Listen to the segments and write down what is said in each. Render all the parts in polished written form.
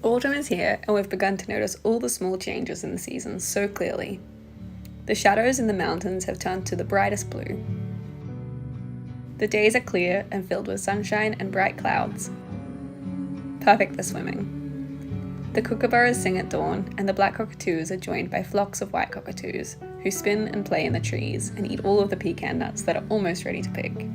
Autumn is here, and we've begun to notice all the small changes in the seasons so clearly. The shadows in the mountains have turned to the brightest blue. The days are clear and filled with sunshine and bright clouds. Perfect for swimming. The kookaburras sing at dawn, and the black cockatoos are joined by flocks of white cockatoos, who spin and play in the trees and eat all of the pecan nuts that are almost ready to pick.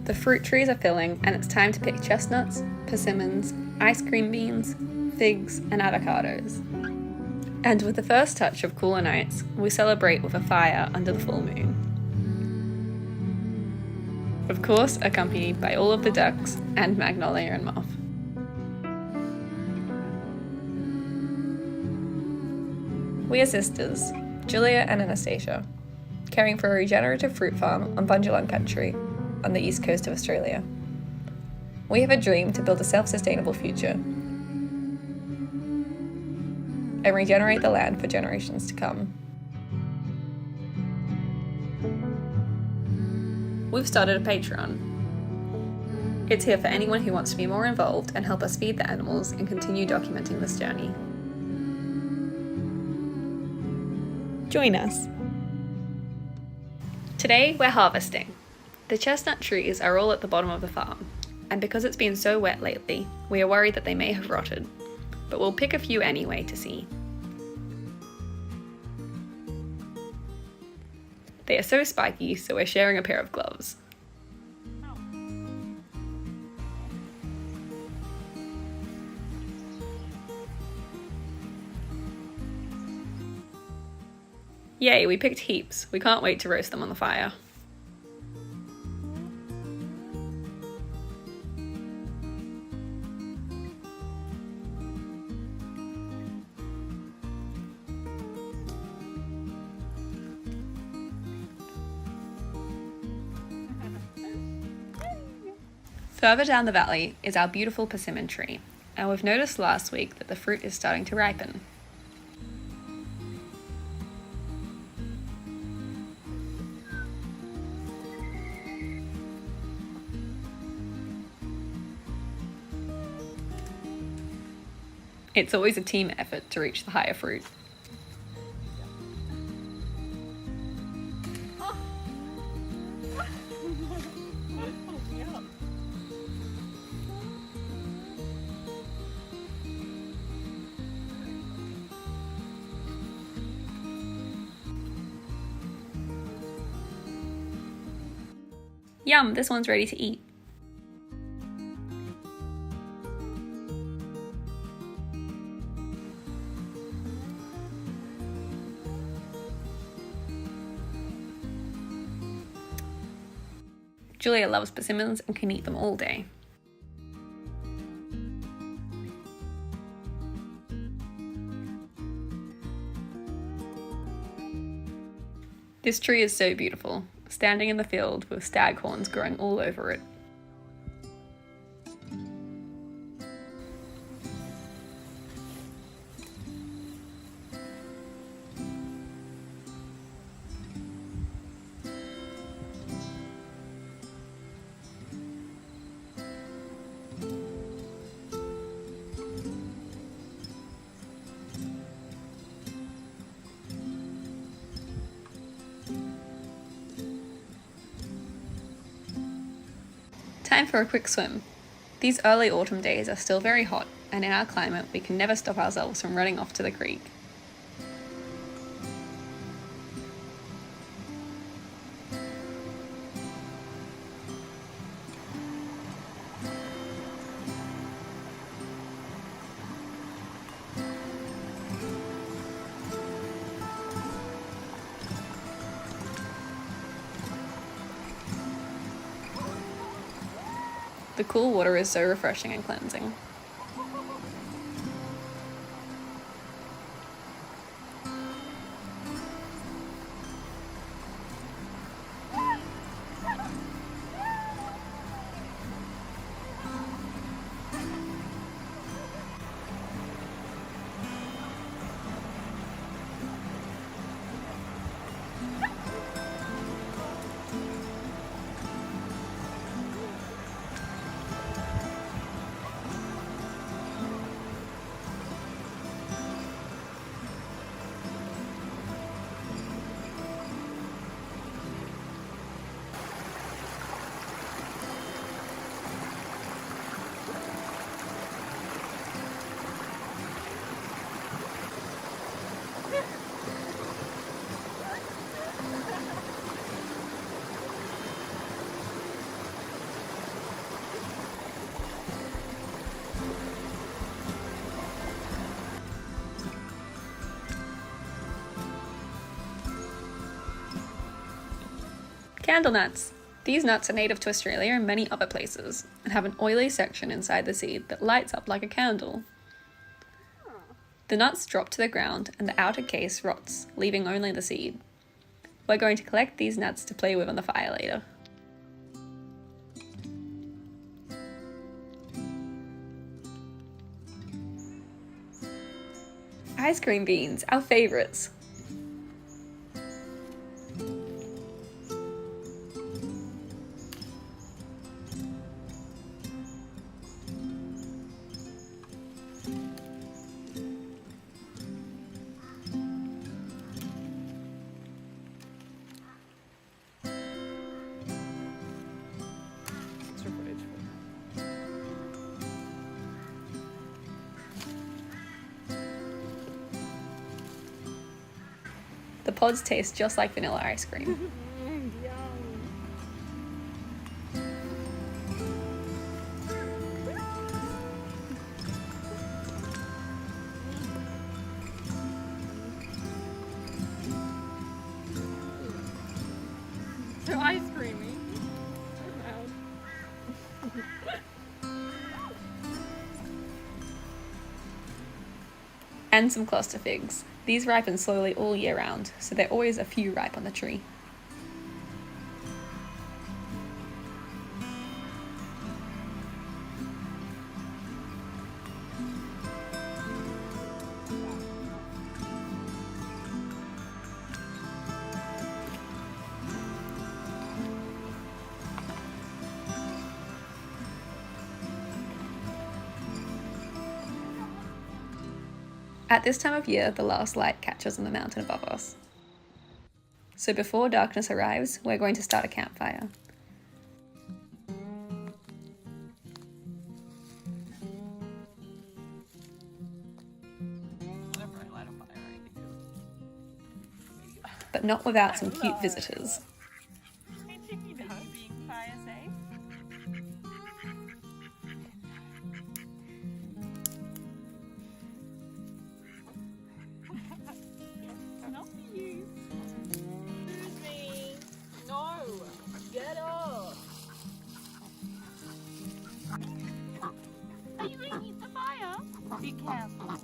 The fruit trees are filling, and it's time to pick chestnuts, persimmons, ice cream beans, figs, and avocados. And with the first touch of cooler nights, we celebrate with a fire under the full moon. Of course, accompanied by all of the ducks and Magnolia and Moth. We are sisters, Julia and Anastasia, caring for a regenerative fruit farm on Bundjalung country on the east coast of Australia. We have a dream to build a self-sustainable future and regenerate the land for generations to come. We've started a Patreon. It's here for anyone who wants to be more involved and help us feed the animals and continue documenting this journey. Join us. Today we're harvesting. The chestnut trees are all at the bottom of the farm, and because it's been so wet lately, we are worried that they may have rotted, but we'll pick a few anyway to see. They are so spiky, so we're sharing a pair of gloves. Yay, we picked heaps. We can't wait to roast them on the fire. Further down the valley is our beautiful persimmon tree, and we've noticed last week that the fruit is starting to ripen. It's always a team effort to reach the higher fruit. Yum, this one's ready to eat. Julia loves persimmons and can eat them all day. This tree is so beautiful, standing in the field with staghorns growing all over it. Time for a quick swim. These early autumn days are still very hot, and in our climate we can never stop ourselves from running off to the creek. The cool water is so refreshing and cleansing. Candle nuts. These nuts are native to Australia and many other places, and have an oily section inside the seed that lights up like a candle. The nuts drop to the ground and the outer case rots, leaving only the seed. We're going to collect these nuts to play with on the fire later. Ice cream beans, our favourites. The pods taste just like vanilla ice cream. So ice creamy. And some cluster figs. These ripen slowly all year round, so there are always a few ripe on the tree. At this time of year, the last light catches on the mountain above us. So before darkness arrives, we're going to start a campfire. But not without some cute visitors. Get off! Are you going to eat the fire? Be careful.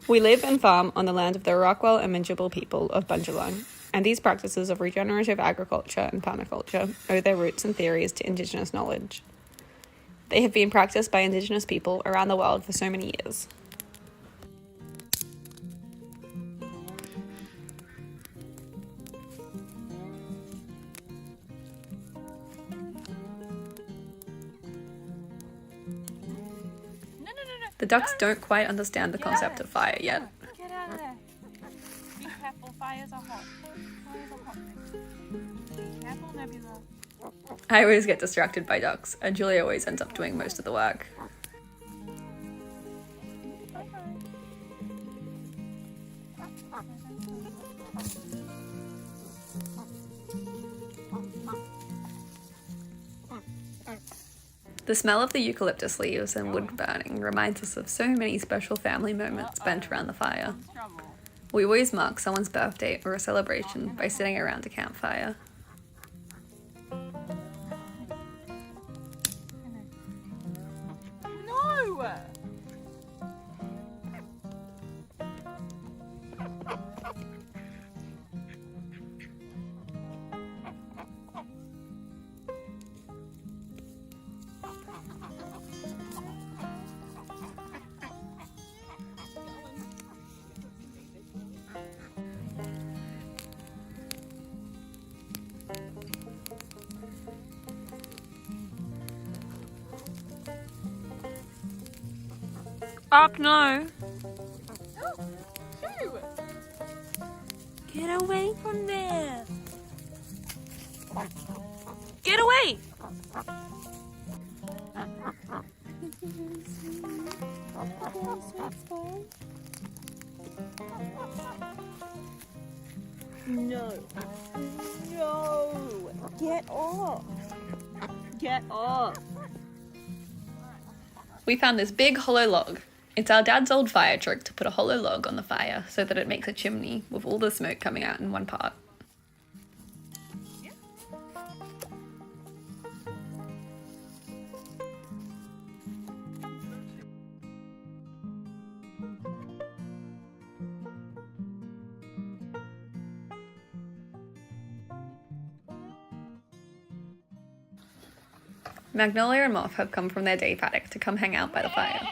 We live and farm on the land of the Rockwell and Minjibul people of Bundjalung, and these practices of regenerative agriculture and permaculture owe their roots and theories to Indigenous knowledge. They have been practiced by Indigenous people around the world for so many years. The ducks don't quite understand the concept of fire yet. Get out of there. Be careful, fires are hot. Fires are hot. Be careful, Nebula. I always get distracted by ducks, and Julia always ends up doing most of the work. The smell of the eucalyptus leaves and wood burning reminds us of so many special family moments spent around the fire. We always mark someone's birthday or a celebration by sitting around a campfire. No! Up, no! Shoo! Get away from there! Get away! No. No! Get off! Get off! We found this big hollow log. It's our dad's old fire trick to put a hollow log on the fire so that it makes a chimney with all the smoke coming out in one part. Magnolia and Moth have come from their day paddock to come hang out by the fire.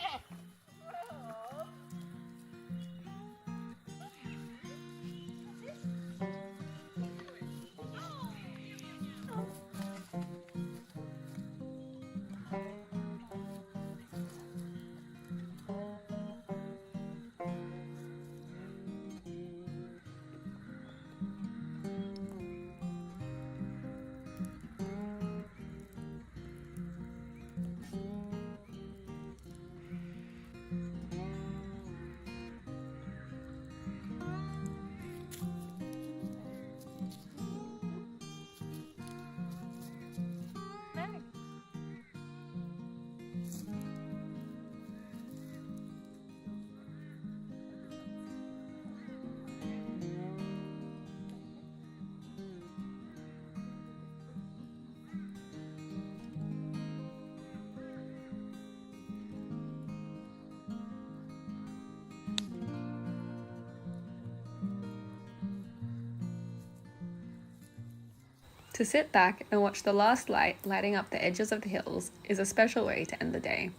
To sit back and watch the last light lighting up the edges of the hills is a special way to end the day.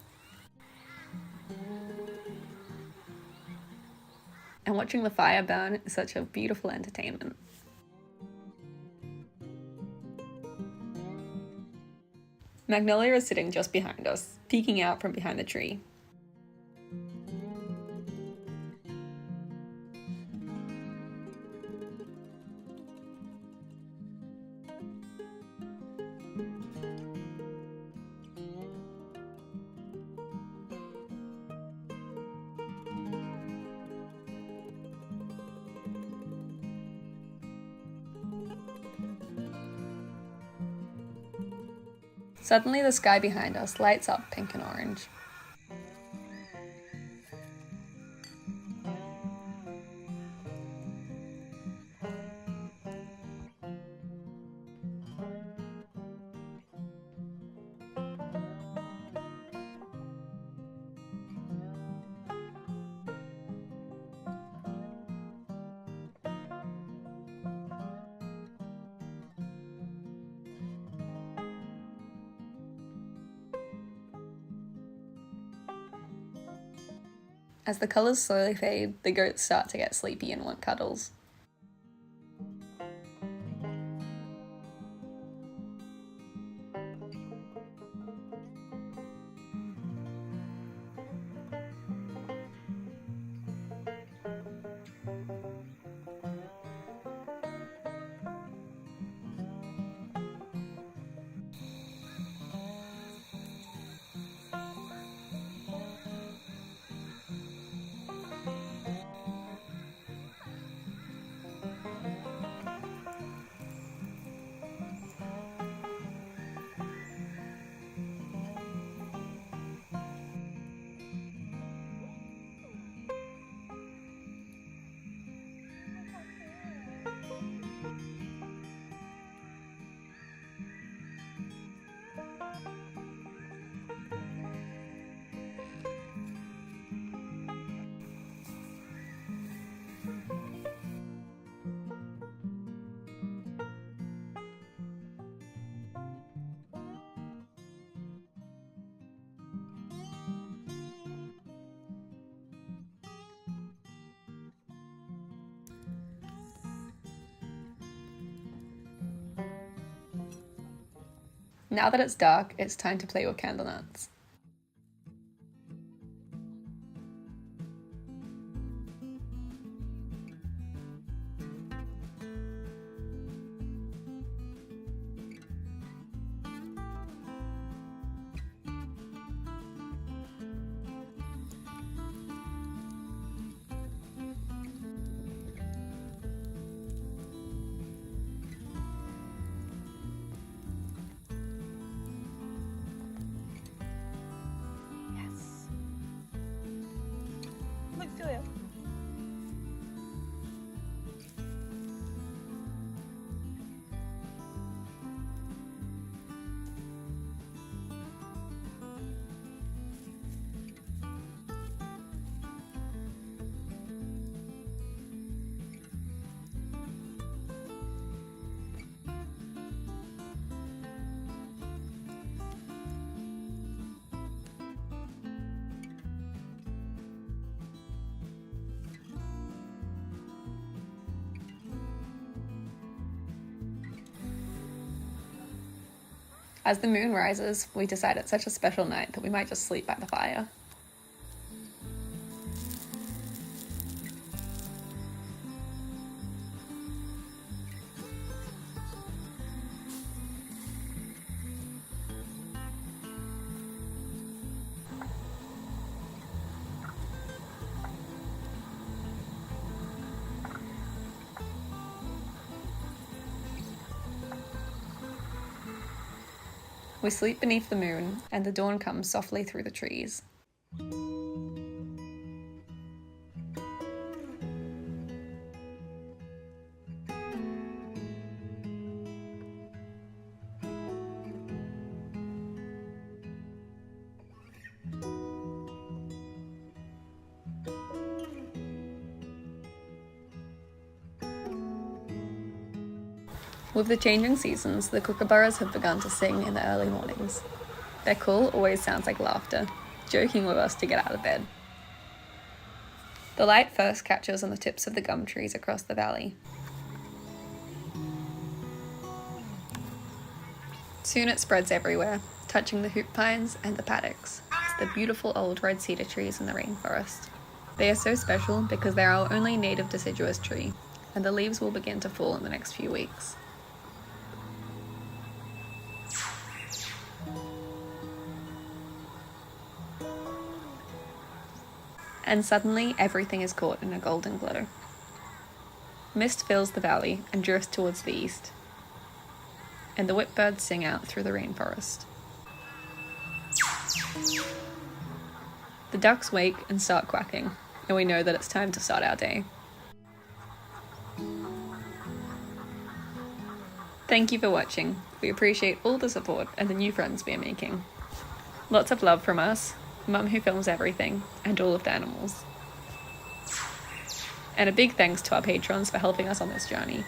And watching the fire burn is such a beautiful entertainment. Magnolia is sitting just behind us, peeking out from behind the tree. Suddenly the sky behind us lights up pink and orange. As the colours slowly fade, the goats start to get sleepy and want cuddles. Now that it's dark, it's time to play with candle nuts. As the moon rises, we decide it's such a special night that we might just sleep by the fire. We sleep beneath the moon, and the dawn comes softly through the trees. With the changing seasons, the kookaburras have begun to sing in the early mornings. Their call always sounds like laughter, joking with us to get out of bed. The light first catches on the tips of the gum trees across the valley. Soon it spreads everywhere, touching the hoop pines and the paddocks. It's the beautiful old red cedar trees in the rainforest. They are so special because they are our only native deciduous tree, and the leaves will begin to fall in the next few weeks. And suddenly everything is caught in a golden glow. Mist fills the valley and drifts towards the east, and the whipbirds sing out through the rainforest. The ducks wake and start quacking, and we know that it's time to start our day. Thank you for watching. We appreciate all the support and the new friends we are making. Lots of love from us, Mum who films everything, and all of the animals. And a big thanks to our patrons for helping us on this journey.